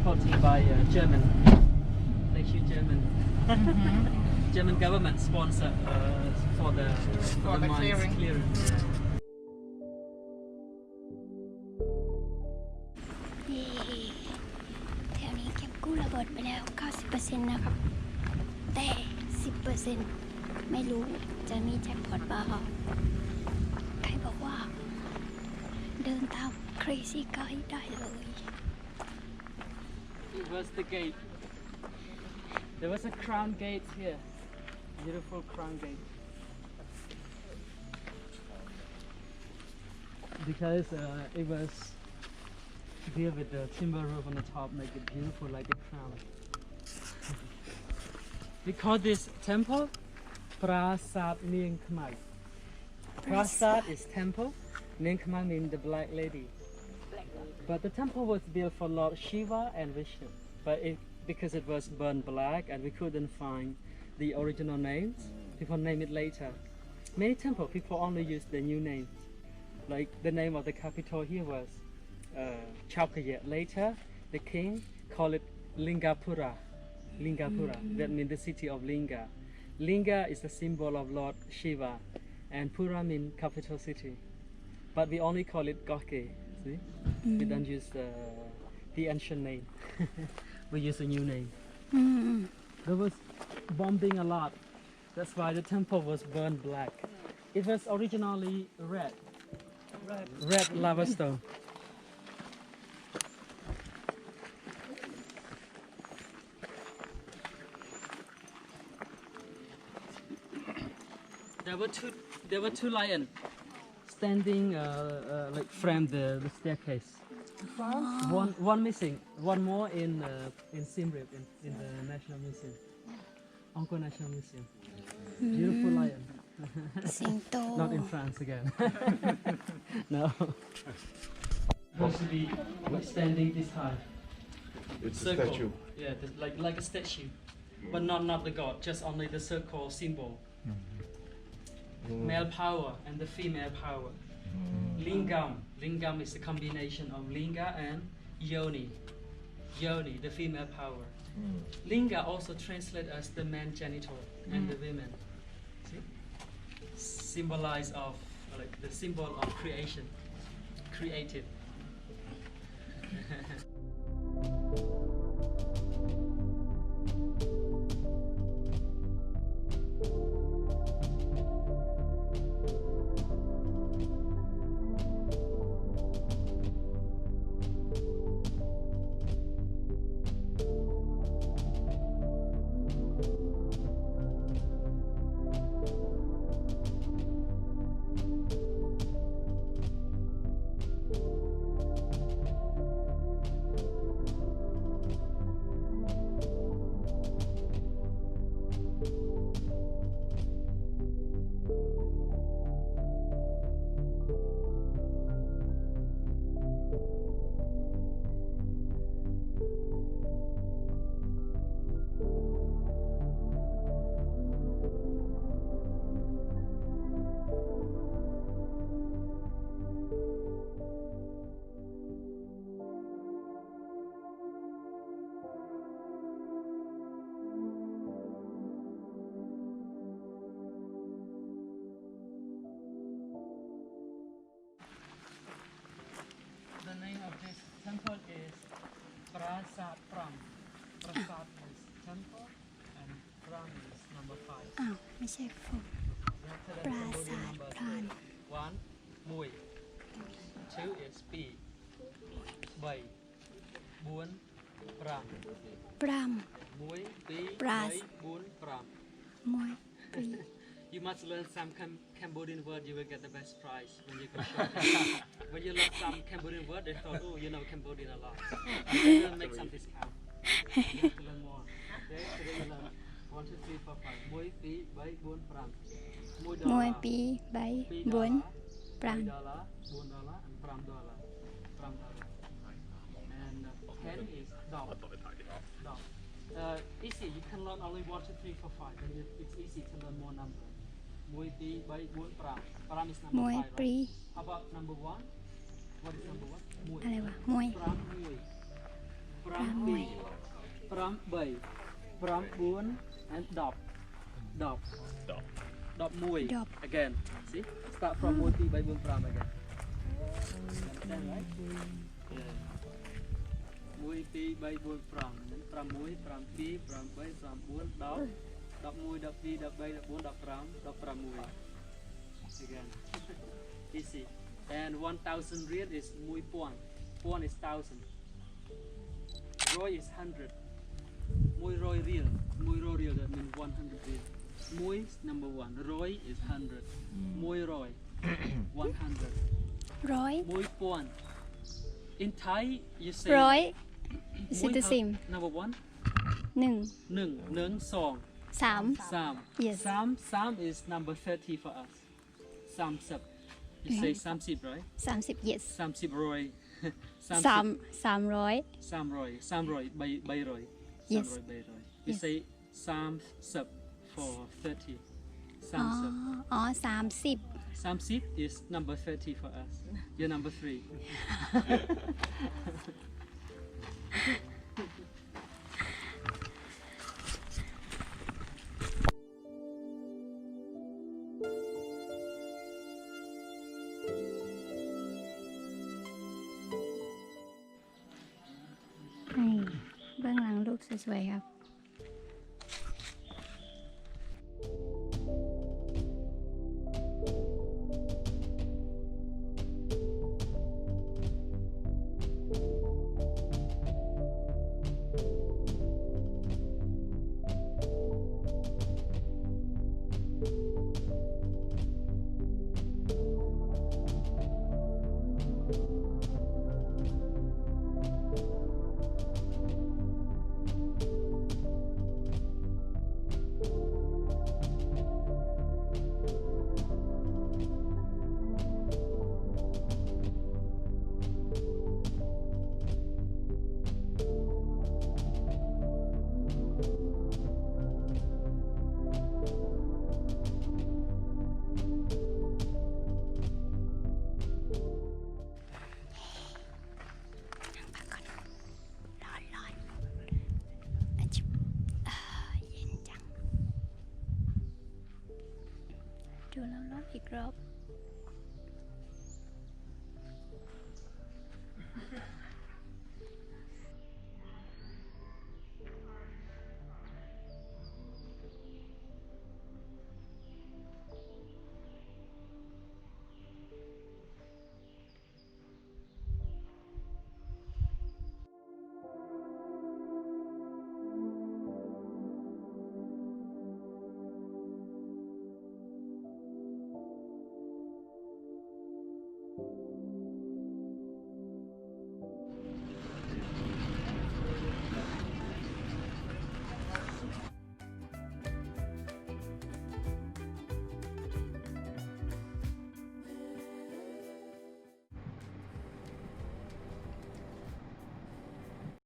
supported by German. Thank you, German. German government sponsor for the mines clearing. แถวนี้เก็บกู้ระเบิดไปแล้ว 90% นะครับ แต่ 10% ไม่รู้จะมีแจ็คพอตบ้าใครบอกว่าเดินตาม Crazy Guide ได้เลย It was the gate. There was a crown gate here. Beautiful crown gate. Because it was built with the timber roof on the top, make it beautiful like a crown. We call this temple Prasat Neang Khmau. Prasat is temple. Neang Khmau means the black lady. But the temple was built for Lord Shiva and Vishnu. But because it was burned black and we couldn't find the original names, people name it later. Many temples people only use the new name. Like the name of the capital here was Chowkaya. Later, the king called it Lingapura. Lingapura. That means the city of Linga. Linga is the symbol of Lord Shiva, and Pura means capital city. But we only call it Koh Ker. See? We don't use the ancient name. We use a new name. There was bombing a lot. That's why the temple was burned black. It was originally red lava stone. There were two lions standing like frame the staircase. One missing, one more in Siem Reap in the National Museum, Angkor National Museum. Beautiful lion. Not in France again. No. Supposed to be standing this high. It's Circle. a statue. Yeah, like a statue, but not the god, just only the circle symbol. Male power and the female power. Lingam is a combination of linga and yoni. Yoni, the female power. Linga also translates as the man genital and the women. See? Symbolize of like the symbol of creation, creative. The name of this temple is Prasat Pram. Prasat is temple and Pram is number 5. อ้าว ไม่ใช่ผม ปราสาทพราน One, mui. Two is pi. Bay. Buon, pram. ปราม Mui, pi, Pras. bay, buon, pram. มวยปี You must learn some Cambodian word, you will get the best prize when you go shopping. When you learn some Cambodian word, they thought, oh, you know Cambodian a lot. You will make some discount. You have to learn more. Okay, today you learn 1, 2, 3, 4, 5. Mui, pi, bay, buon, pram. มวยปีใบ Pi บวน dollar, ปราม $5, $1, and $5. And 10 is dog. Dog. Easy. You can learn only 1, 2, 3, 4, 5. Then it's easy to learn more number. Mui pi bay buon pram. Pram is ม number วย 5. ปี Right? How about number 1? What is number 1? Mui. อะไรวะมวย Pram mui. Pram B, Pram B, Pram Buon, and Dop. Dop. Dop Mui. Dop. Again. See? Start from Mui P by Buon Pram again. Understand, right? Yeah. Mui P by Buon Pram. Then Pram Mui, Pram P, Pram B, Pram Buon, Dop. Dop Mui, Dop P, Dop B, Dop Buon, Dop Pram Mui. Again. Easy. And 1,000 real is Mui Puan. Puan is 1,000. Roy is 100. Mui Roy real. Mui Roy real, that means 100 real. Mui is number 1. Roy is 100. Mui Roy 100. ร้อย Mui Puan. In Thai, you say ร้อย is it Mui the how- same Number 1. หนึ่ง Nung, song. สาม Sam. Yes. Sam is number 30 for us. Sam Sep. You say Sam Sip, right? 30 yes Sam Sip Roy. สาม300 Sam Roy, by Roy. Yes. Sam Roy, by Roy. You Yes. say Sam Sep for 30. อ๋อ Sam Sep. อ๋อ30 Sam Sip is number 30 for us. You're number 3. นี่เบื้องหลังรูปสวยๆครับร้อนอาชิบเย็นจังดูแล้วรอบอีกรอบ